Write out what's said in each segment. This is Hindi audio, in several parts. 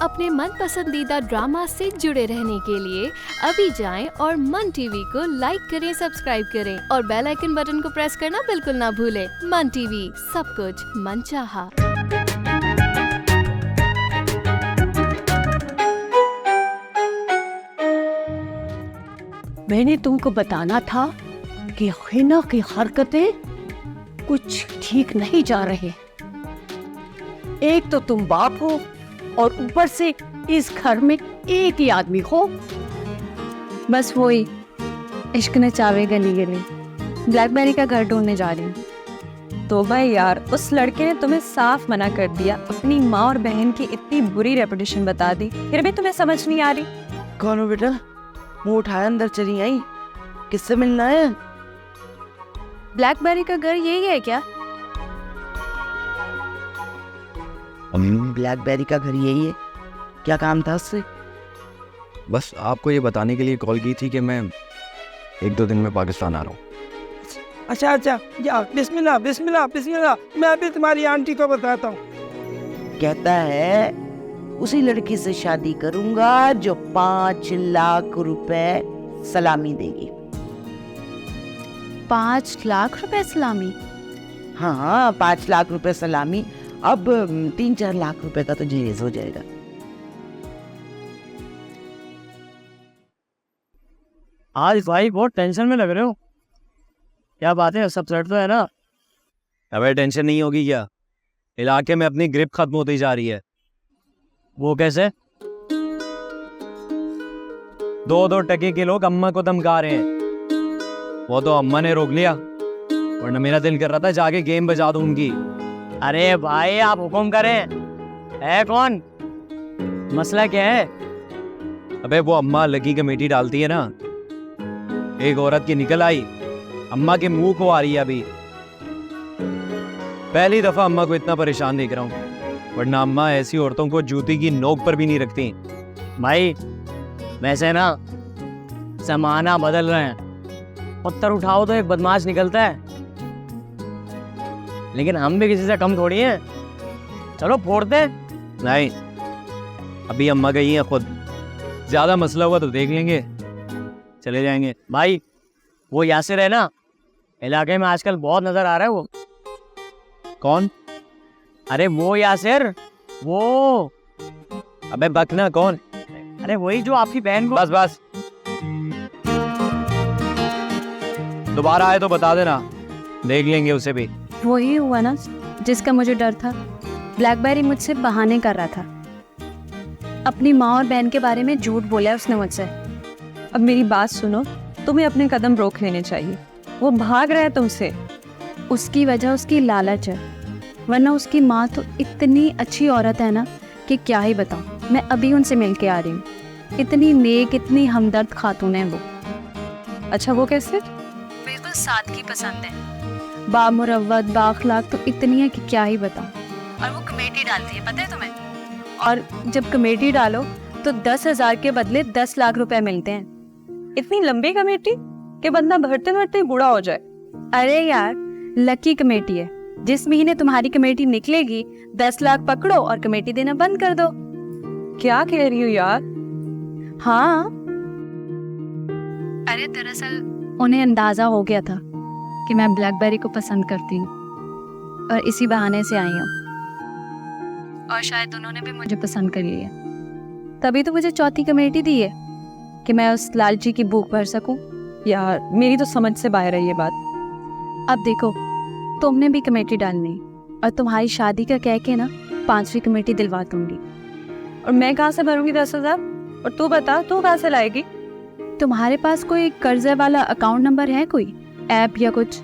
अपने मन पसंदीदा ड्रामा से जुड़े रहने के लिए अभी जाएं और मन टीवी को लाइक करें, सब्सक्राइब करें और बेल आइकन बटन को प्रेस करना बिल्कुल ना भूलें। मन टीवी, सब कुछ मनचाहा। मैंने तुमको बताना था कि हिना की हरकतें कुछ ठीक नहीं जा रहे। एक तो तुम बाप हो और ऊपर से इस घर में एक ही आदमी हो। बस वही इश्क ने चावे गली गली ब्लैकबेरी का घर ढूंढने जा रही हूँ। तो भाई यार, उस लड़के ने तुम्हें साफ मना कर दिया, अपनी माँ और बहन की इतनी बुरी रेपुटेशन बता दी, फिर भी तुम्हें समझ नहीं आ रही। कौन हो बेटा? मुंह उठाया अंदर चली आई, किससे मिलना है? ब्लैकबेरी का घर यही है क्या? ब्लैकबेरी का घर यही है। क्या काम था उससे? बस आपको ये बताने के लिए कॉल की थी कि मैं 1-2 दिन में पाकिस्तान आ रहा हूँ। अच्छा, या बिस्मिल्लाह बिस्मिल्लाह बिस्मिल्लाह, मैं अभी तुम्हारी आंटी को बताता हूँ। कहता है उसी लड़की से शादी करूंगा जो 5 लाख रुपए सलामी देगी। 5 लाख रुपए सलामी? हाँ, 5 लाख रुपए सलामी। अब 3-4 लाख रुपए का तो जहेज हो जाएगा। आज भाई बहुत टेंशन में लग रहे हो, क्या बात है? सब सेट तो है ना? अबे टेंशन नहीं होगी क्या? इलाके में अपनी ग्रिप खत्म होती जा रही है। वो कैसे? 2-2 टके के लोग अम्मा को धमका रहे हैं। वो तो अम्मा ने रोक लिया, वरना मेरा दिल कर रहा था जाके गेम बजा दूं उनकी। अरे भाई आप हुक्म करें। है कौन? मसला क्या है? अबे वो अम्मा लकी कमेटी डालती है ना, एक औरत की निकल आई, अम्मा के मुंह को आ रही है। अभी पहली दफा अम्मा को इतना परेशान देख रहा हूँ, वरना अम्मा ऐसी औरतों को जूती की नोक पर भी नहीं रखती। भाई वैसे ना जमाना बदल रहे हैं, पत्थर उठाओ तो एक बदमाश निकलता है, लेकिन हम भी किसी से कम थोड़ी हैं। चलो फोड़ते। नहीं, अभी अम्मा गई है खुद, ज्यादा मसला हुआ तो देख लेंगे, चले जाएंगे। भाई वो यासिर है ना, इलाके में आजकल बहुत नजर आ रहा है। वो कौन? अरे वो यासिर, वो। अबे बकना कौन? अरे वही जो आपकी बहन को। बस दोबारा आए तो बता देना, देख लेंगे उसे भी। वही हुआ ना जिसका मुझे डर था। ब्लैकबेरी मुझसे बहाने कर रहा था, अपनी माँ और बहन के बारे में झूठ बोला उसने मुझसे। अब मेरी बात सुनो, तुम्हें अपने कदम रोक लेने चाहिए। वो भाग रहा है तुमसे। उसकी वजह उसकी लालच है, वरना उसकी माँ तो इतनी अच्छी औरत है ना कि क्या ही बताऊँ। मैं अभी उनसे मिल के आ रही हूँ। इतनी नेक, इतनी हमदर्द खातून है वो। अच्छा, वो कैसे? बिल्कुल सादगी पसंद है, बामुरव्वत, बाअखलाक तो इतनी है कि क्या ही बताऊँ। और वो कमेटी डालती है, पता है तुम्हें? और जब कमेटी डालो तो 10,000 के बदले 10 लाख रुपए मिलते हैं। इतनी लंबी कमेटी कि बंदा भरते भरते बूढ़ा हो जाए। अरे यार, लकी कमेटी है। जिस महीने तुम्हारी कमेटी निकलेगी 10 लाख पकड़ो और कमेटी देना बंद कर दो। क्या कह रही हो यार? हाँ, अरे दरअसल उन्हें अंदाजा हो गया था कि मैं ब्लैकबेरी को पसंद करती हूँ और इसी बहाने से आई हूँ, और शायद उन्होंने भी मुझे पसंद कर लिया। तभी तो मुझे चौथी कमेटी दी है कि मैं उस लालची की भूख भर सकूं। यार मेरी तो समझ से बाहर है ये बात। अब देखो, तुमने भी कमेटी डालनी और तुम्हारी शादी का कह के ना 5वीं कमेटी दिलवा दूंगी। और मैं कहाँ से भरूंगी 10,000? और तू बता, तू कहाँ से लाएगी? तुम्हारे पास कोई कर्जे वाला अकाउंट नंबर है, कोई ऐप या कुछ?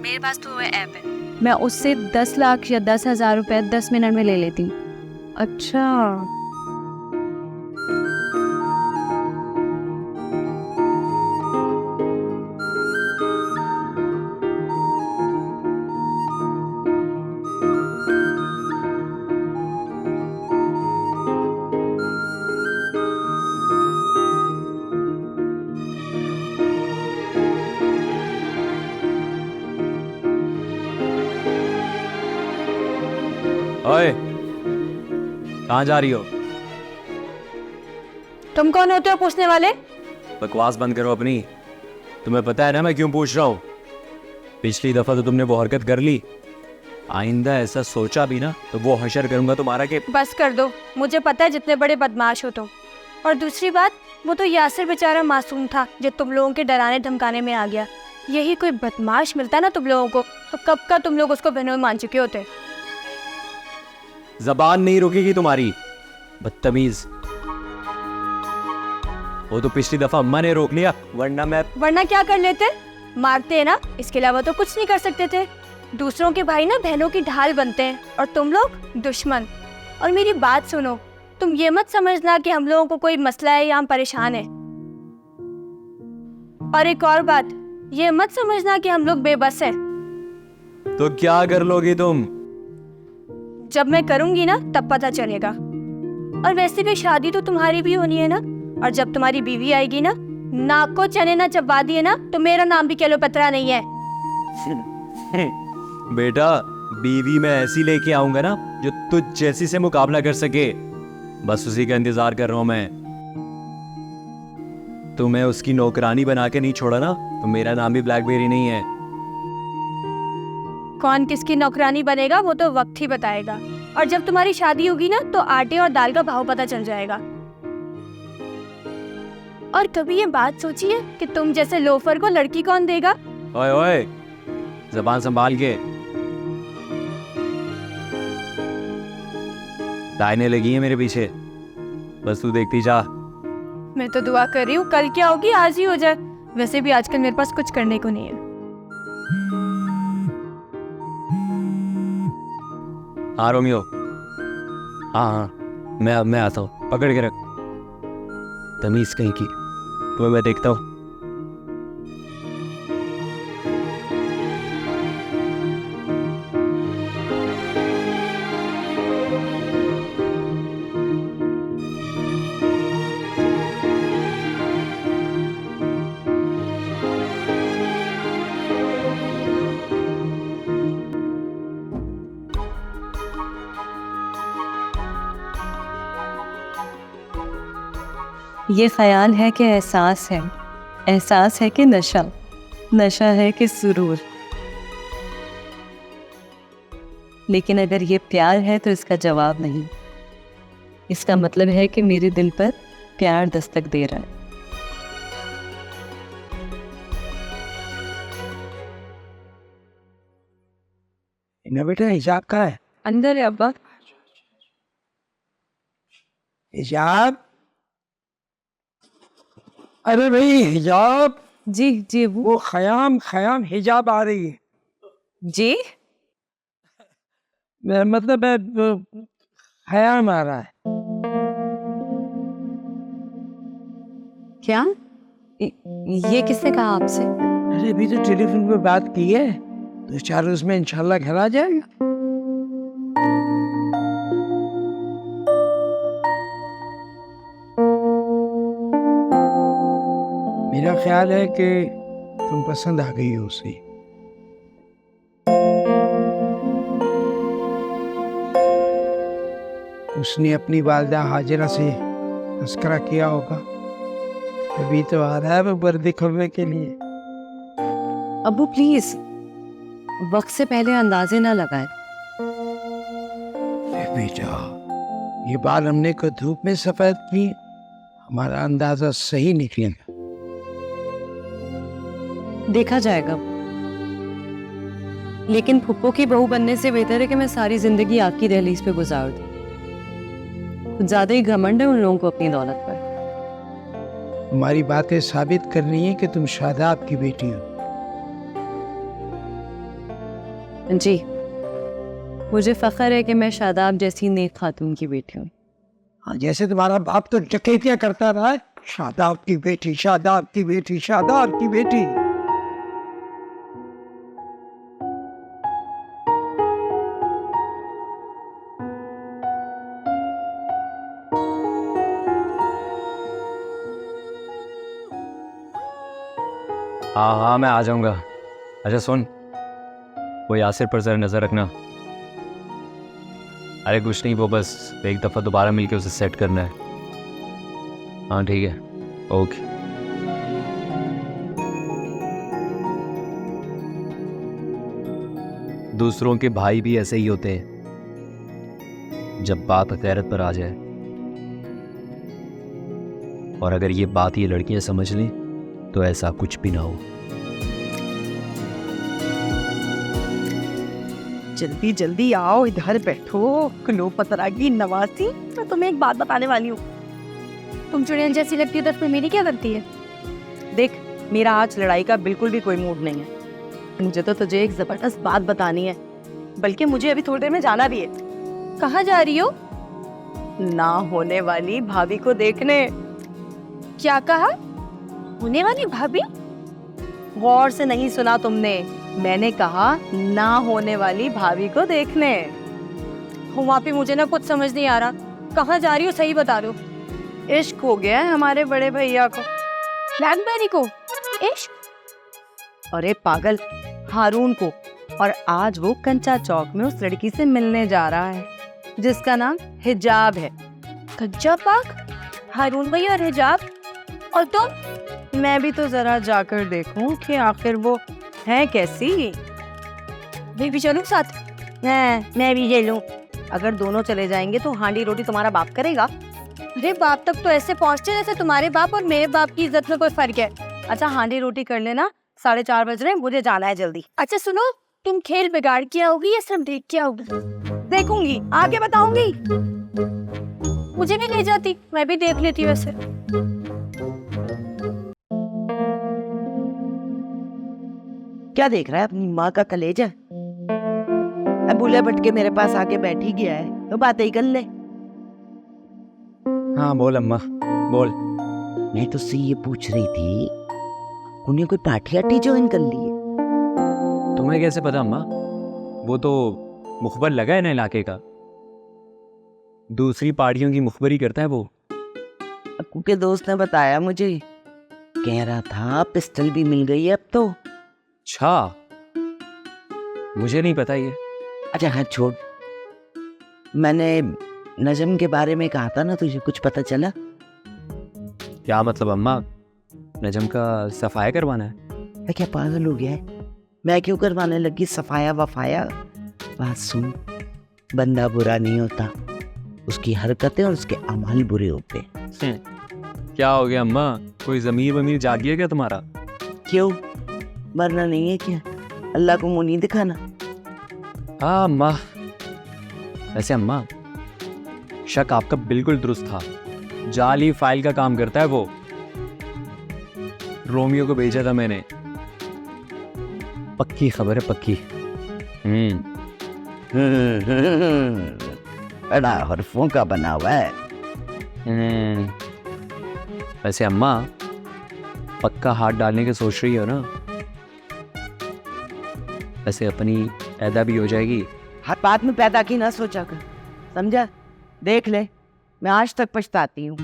मेरे पास तो वो ऐप है, मैं उससे 10 लाख या 10,000 रुपए 10 मिनट में ले लेती हूँ। अच्छा, ओए, कहाँ जा रही हो? तुम कौन होते हो पूछने वाले? बकवास बंद करो अपनी। तुम्हें पता है ना मैं क्यों पूछ रहा हूँ? पिछली दफा तो तुमने वो हरकत कर ली, आइंदा ऐसा सोचा भी ना तो वो हशर करूंगा तुम्हारा के। बस कर दो, मुझे पता है जितने बड़े बदमाश हो तुम। और दूसरी बात, वो तो यासिर बेचारा मासूम था जो तुम लोगों के डराने धमकाने में आ गया। यही कोई बदमाश मिलता ना तुम लोगों को तो कब का तुम लोग उसको बहनोई मान चुके होते। जबान नहीं रुकेगी तुम्हारी, बदतमीज। वो तो पिछली दफा अम्मा ने रोक लिया, वरना क्या कर लेते? मारते हैं ना, इसके अलावा तो कुछ नहीं कर सकते थे। दूसरों के भाई ना बहनों की ढाल बनते हैं और तुम लोग दुश्मन। और मेरी बात सुनो, तुम ये मत समझना कि हम लोगों को कोई मसला है या हम परेशान हैं। और एक और बात, ये मत समझना कि हम लोग बेबस हैं। तो क्या कर लोगी तुम? जब मैं करूंगी ना तब पता चलेगा। और वैसे भी शादी तो तुम्हारी भी होनी है ना, और जब तुम्हारी बीवी आएगी ना, नाक को चने ना चबा दिए ना तो मेरा नाम भी केलोपत्रा नहीं है। बेटा, बीवी मैं ऐसी लेके आऊंगा ना जो तुझ जैसी से मुकाबला कर सके। बस उसी का इंतजार कर रहा हूं मैं। तुम्हें उसकी नौकरानी बना के नहीं छोड़ा ना तो मेरा नाम भी ब्लैकबेरी नहीं है। कौन किसकी नौकरानी बनेगा वो तो वक्त ही बताएगा। और जब तुम्हारी शादी होगी ना तो आटे और दाल का भाव पता चल जाएगा। और कभी ये बात सोचिए कि तुम जैसे लोफर को लड़की कौन देगा? ओए ओए, जबान संभाल के। लाइनें लगी हैं मेरे पीछे, बस तू देखती जा। मैं तो दुआ कर रही हूँ कल क्या होगी आज ही हो जाए। वैसे भी आजकल मेरे पास कुछ करने को नहीं है। हाँ रोमियो, हाँ मैं आता हूँ। पकड़ के रख, तमीज कहीं की। तुम्हें मैं देखता हूँ। ये ख्याल है कि एहसास है, एहसास है कि नशा, नशा है कि सुरूर। लेकिन अगर ये प्यार है तो इसका जवाब नहीं। इसका मतलब है कि मेरे दिल पर प्यार दस्तक दे रहा है। ना बेटा, हिजाब कहाँ है? अंदर है अब्बा। हिजाब? अरे भाई हिजाब। जी जी वो खयाम हिजाब आ रही है। जी, मतलब खयाम आ रहा है। क्या? ये किसने कहा आपसे? अरे अभी तो टेलीफोन पे बात की है, तो 4 रोज में इंशाल्लाह घर आ जाएगा। मेरा ख्याल है कि तुम पसंद आ गई हो उसे। उसने अपनी वालिदा हाजिरा से तस्करा किया होगा, अभी तो आ रहा है वो वर्दी खोलने के लिए। अबू प्लीज, वक्त से पहले अंदाजे ना लगाए। बेटा, ये बाल हमने को धूप में सफेद किए, हमारा अंदाजा सही निकलेगा। देखा जाएगा। लेकिन फुप्पो की बहू बनने से बेहतर है कि मैं सारी जिंदगी आपकी दहलीज पे गुजार दूं। कुछ ज्यादा ही घमंड है उन लोगों को अपनी दौलत पर। हमारी बातें साबित कर रही हैं कि तुम शादाब की बेटी हो। जी, मुझे फख्र है कि मैं शादाब जैसी नेक खातून की बेटी हूँ। हाँ, जैसे तुम्हारा बाप तो डकैतियां करता रहा है, शादाब की बेटी, शादाब की बेटी, शादाब की बेटी। हाँ हाँ मैं आ जाऊंगा। अच्छा सुन, वो यासिर पर जरा नजर रखना। अरे कुछ नहीं, वो बस एक दफ़ा दोबारा मिलके उसे सेट करना है। हाँ ठीक है, ओके। दूसरों के भाई भी ऐसे ही होते हैं जब बात गैरत पर आ जाए, और अगर ये बात ये लड़कियां समझ लें तो ऐसा कुछ भी ना हो। जल्दी जल्दी आओ, इधर बैठो। क्लोपत्रा की नवासी, मैं तुम्हें एक बात बताने वाली हूँ। तुम चुड़ैल जैसी लगती है तो उसमें मेरी क्या गलती है? देख, मेरा आज लड़ाई का बिल्कुल भी कोई मूड नहीं है। मुझे तो तुझे एक जबरदस्त बात बतानी है, बल्कि मुझे अभी थोड़ी देर में जाना भी है। कहाँ जा रही हो? ना होने वाली भाभी को देखने। क्या कहा? होने वाली भाभी? गौर से नहीं सुना तुमने? मैंने कहा ना होने वाली भाभी को देखने। वहाँ पे मुझे ना कुछ समझ नहीं आ रहा। कहाँ जा रही हो सही बता दो। इश्क हो गया है हमारे बड़े भैया को। ब्लैकबेरी को इश्क? अरे पागल, हारून को। और आज वो कंचा चौक में उस लड़की से मिलने जा रहा है जिसका नाम हिजाब है। कच्चा पाक, हारून भैया और हिजाब, और तुम? मैं भी तो जरा जाकर देखूं कि आखिर वो है कैसी। मैं भी चलूं साथ? मैं भी चलूं। अगर दोनों चले जाएंगे तो हांडी रोटी तुम्हारा बाप करेगा। अरे बाप तक तो ऐसे पहुँचते जैसे तुम्हारे बाप और मेरे बाप की इज्जत में कोई फर्क है। अच्छा हांडी रोटी कर लेना, 4:30 बज रहे हैं, मुझे जाना है जल्दी। अच्छा सुनो, तुम खेल बिगाड़ के आओगी या सिर्फ देख के आओगी? देखूंगी, आके बताऊंगी। मुझे भी ले जाती, मैं भी देख लेती वैसे। क्या देख रहा है? अपनी माँ का कलेजा। अब भूले भटके मेरे पास आके बैठ ही गया है तो बातें ही कर ले। हाँ बोल अम्मा, बोल। मैं तुझसे ये पूछ रही थी, उन्हें कोई पार्टी आटी ज्वाइन कर ली है? तुम्हें कैसे पता अम्मा? वो तो मुखबर लगा है ना इलाके का, दूसरी पार्टियों की मुखबरी करता है वो। अक्कू के दोस्त ने बताया मुझे, कह रहा था पिस्टल भी मिल गई है अब तो। अच्छा, मुझे नहीं पता ये। अच्छा हाँ छोड़, मैंने नजम के बारे में कहा था ना, तुझे कुछ पता चला? क्या मतलब अम्मा? नजम का सफाया करवाना है? मैं क्या पागल हो गया है? मैं क्यों करवाने लगी सफाया वफाया? बात सुन, बंदा बुरा नहीं होता, उसकी हरकतें और उसके अमाल बुरे होते हैं। क्या हो गया अम्मा? कोई जमीर वमीर जाग गया क्या तुम्हारा? क्यों, मरना नहीं है क्या? अल्लाह को मुंह नहीं दिखाना? हाँ अम्मा। वैसे अम्मा, शक आपका बिल्कुल दुरुस्त था। जाली फाइल का काम करता है वो। रोमियो को भेजा था मैंने। पक्की खबर है, पक्की। बड़ा हरफों का बना हुआ है। वैसे अम्मा, पक्का हाथ डालने की सोच रही हो ना? वैसे अपनी पैदा भी हो जाएगी। हर बात में पैदा की ना सोचा कर, समझा? देख ले, मैं आज तक पछताती हूँ।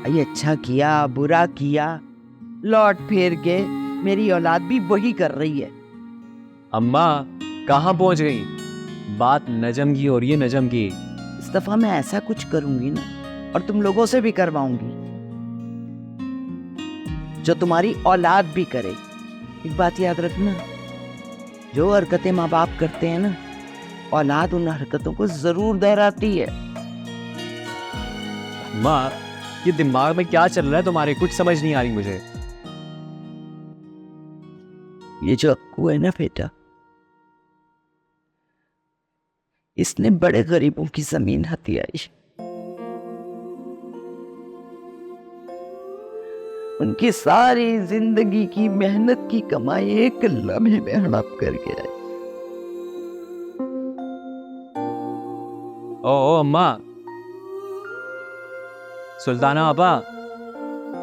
ये अच्छा किया बुरा किया, लौट फिर के मेरी औलाद भी वही कर रही है। अम्मा कहाँ पहुंच गई? बात नजम की हो रही है, नजम की। इस दफा मैं ऐसा कुछ करूंगी ना, और तुम लोगों से भी करवाऊंगी, जो तुम्हारी औलाद भी करे। एक बात याद रखना, जो हरकतें माँ बाप करते हैं ना, औलाद उन हरकतों को जरूर दोहराती है। अम्मा, ये दिमाग में क्या चल रहा है तुम्हारे? कुछ समझ नहीं आ रही मुझे। ये जो अक्कू है ना बेटा, इसने बड़े गरीबों की जमीन हथियाई। उनकी सारी जिंदगी की मेहनत की कमाई एक लम्हे में हड़प करके आई। ओ अम्मा, सुल्ताना आपा,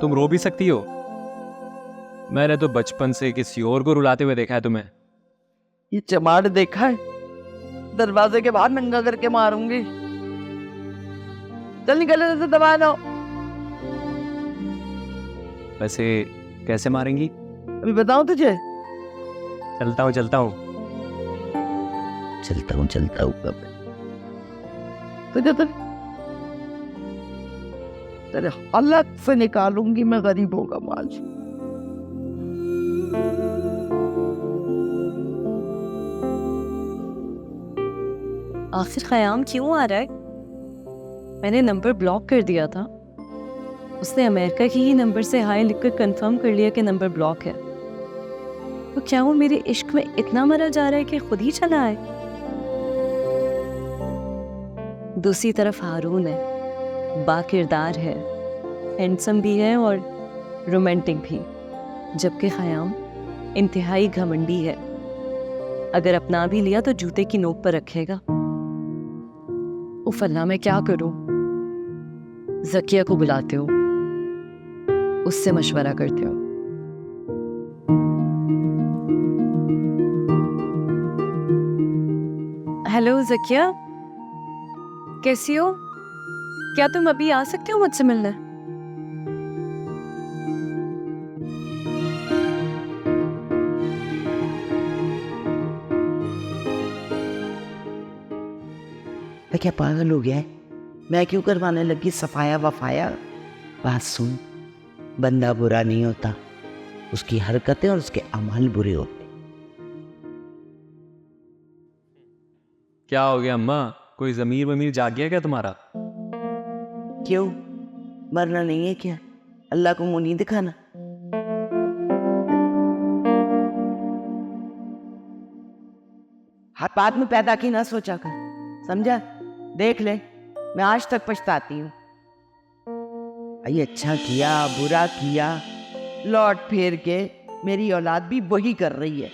तुम रो भी सकती हो। मैंने तो बचपन से किसी और को रुलाते हुए देखा है तुम्हें। ये चमाड़ देखा है? दरवाजे के बाहर नंगा करके मारूंगी। चल निकल से दबा दो। वैसे कैसे मारेंगी? अभी बताऊं तुझे? चलता हूँ चलता हूँ कब? तुझे तो तेरे हालत से निकालूंगी मैं गरीबों का माल। आखिर ख़याम क्यों आ रहा है? मैंने नंबर ब्लॉक कर दिया था। उसने अमेरिका की ही नंबर से हाय लिखकर कंफर्म कर लिया कि नंबर ब्लॉक है। तो क्या वो मेरे इश्क में इतना मरा जा रहा है कि खुद ही चला आए? दूसरी तरफ हारून है, बाकिरदार है, हैंडसम भी है और रोमांटिक भी, जबकि ख़याम इंतहाई घमंडी है। अगर अपना भी लिया तो जूते की नोक पर रखेगा। उफ अल्लाह, मैं क्या करूं? ज़किया को बुलाते हो, उससे मशवरा करते हो। हेलो ज़किया, कैसी हो? क्या तुम अभी आ सकते हो मुझसे मिलने? मैं क्या पागल हो गया है? मैं क्यों करवाने लगी सफाया वफाया? बात सुन, बंदा बुरा नहीं होता, उसकी हरकतें और उसके अमल बुरे होते। क्या हो गया अम्मा, कोई जमीर वमीर जाग गया क्या तुम्हारा? क्यों, मरना नहीं है क्या? अल्लाह को मुंह नहीं दिखाना? हाथ बाद में पैदा की ना सोचा कर, समझा? देख ले, मैं आज तक पछताती हूँ। ये अच्छा किया बुरा किया, लौट फेर के मेरी औलाद भी वही कर रही है।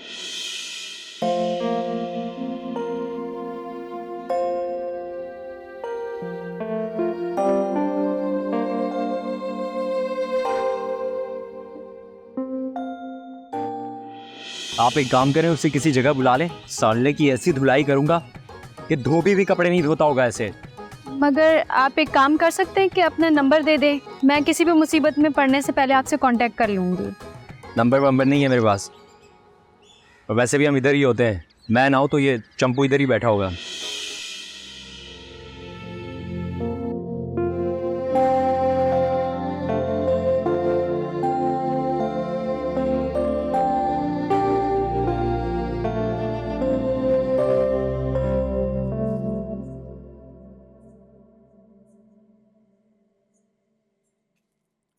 आप एक काम करें, उसे किसी जगह बुला लें, साले की ऐसी धुलाई करूंगा कि धोबी भी कपड़े नहीं धोता होगा ऐसे। मगर आप एक काम कर सकते हैं कि अपना नंबर दे दे, मैं किसी भी मुसीबत में पड़ने से पहले आपसे कांटेक्ट कर लूँगी। नंबर वंबर नहीं है मेरे पास, और वैसे भी हम इधर ही होते हैं। मैं ना हो तो ये चंपू इधर ही बैठा होगा।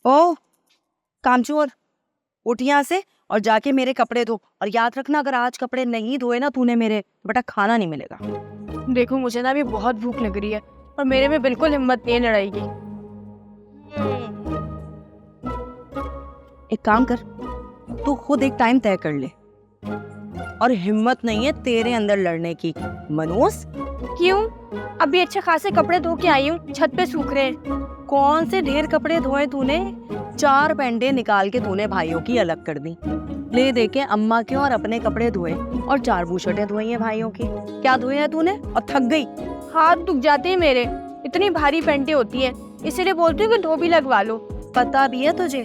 ओ कामचोर, उठ यहाँ से और जाके मेरे कपड़े धो। और याद रखना, अगर आज कपड़े नहीं धोए ना तूने मेरे, बेटा खाना नहीं मिलेगा। देखो मुझे ना अभी बहुत भूख लग रही है और मेरे में बिल्कुल हिम्मत नहीं है लड़ाई की। एक काम कर, तू खुद एक टाइम तय कर ले। और हिम्मत नहीं है तेरे अंदर लड़ने की, मनोज। क्यों? अभी अच्छे खासे कपड़े धो के आई हूँ, छत पे सूख रहे हैं। कौन से ढेर कपड़े धोए तूने? 4 पैंटे निकाल के तूने भाइयों की अलग कर दी, ले दे के अम्मा के और अपने कपड़े धोए, और 4 बूशर्टें धोई हैं भाइयों की। क्या धोए हैं तूने? और थक गई? हाथ दुख जाते हैं मेरे, इतनी भारी पैंटें होती हैं, इसीलिए बोलती हूँ कि धोबी लगवा लो। पता भी है तुझे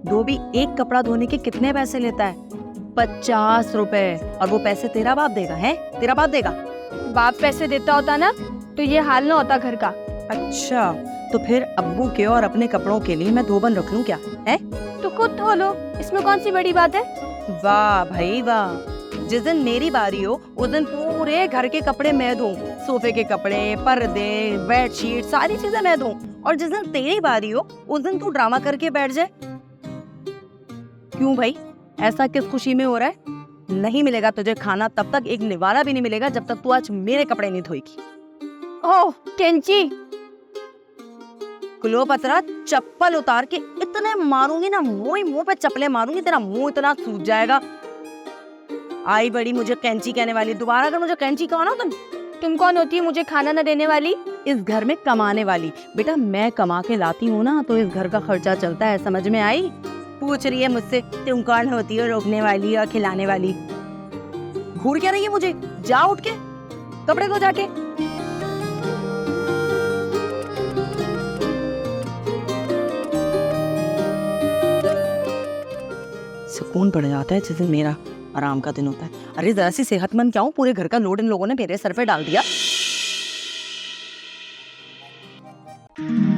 धोबी एक कपड़ा धोने के कितने पैसे लेता है? 50 रुपए। और वो पैसे तेरा बाप देगा? है तेरा बाप देगा? बाप पैसे देता होता ना तो ये हाल ना होता घर का। अच्छा, तो फिर अब्बू के और अपने कपड़ों के लिए मैं धोबन रख लूं क्या? है तो खुद धो लो, इसमें कौन सी बड़ी बात है? वाह भाई वाह, जिस दिन मेरी बारी हो उस दिन पूरे घर के कपड़े मैं धोऊं, सोफे के कपड़े, पर्दे, बेडशीट, सारी चीजें मैं धोऊं। और जिस दिन तेरी बारी हो उस दिन तू ड्रामा करके बैठ जाए। क्यों भाई, ऐसा किस खुशी में हो रहा है? नहीं मिलेगा तुझे खाना तब तक, एक निवाला भी नहीं मिलेगा जब तक तू आज मेरे कपड़े नहीं धोएगी। ओह कैंची, क्लोपत्रा, चप्पल उतार के इतने मारूंगी ना, मुंह पे चप्पलें मारूंगी, तेरा मुंह इतना सूज जाएगा। आई बड़ी मुझे कैंची कहने वाली, दोबारा अगर मुझे कैंची कहो ना तुम कौन होती है मुझे खाना न देने वाली? इस घर में कमाने वाली। बेटा मैं कमा के लाती हूँ ना तो इस घर का खर्चा चलता है, समझ में आई? पूछ रही है मुझसे तुम कौन होती हो रोकने वाली और खिलाने वाली? घूर क्या रही है मुझे? जा उठ के कपड़े धो जाके। सुकून पड़ जाता है जिस दिन मेरा आराम का दिन होता है। अरे जरा सी सेहतमंद क्या हूँ, पूरे घर का लोड इन लोगों ने मेरे सर पे डाल दिया। है।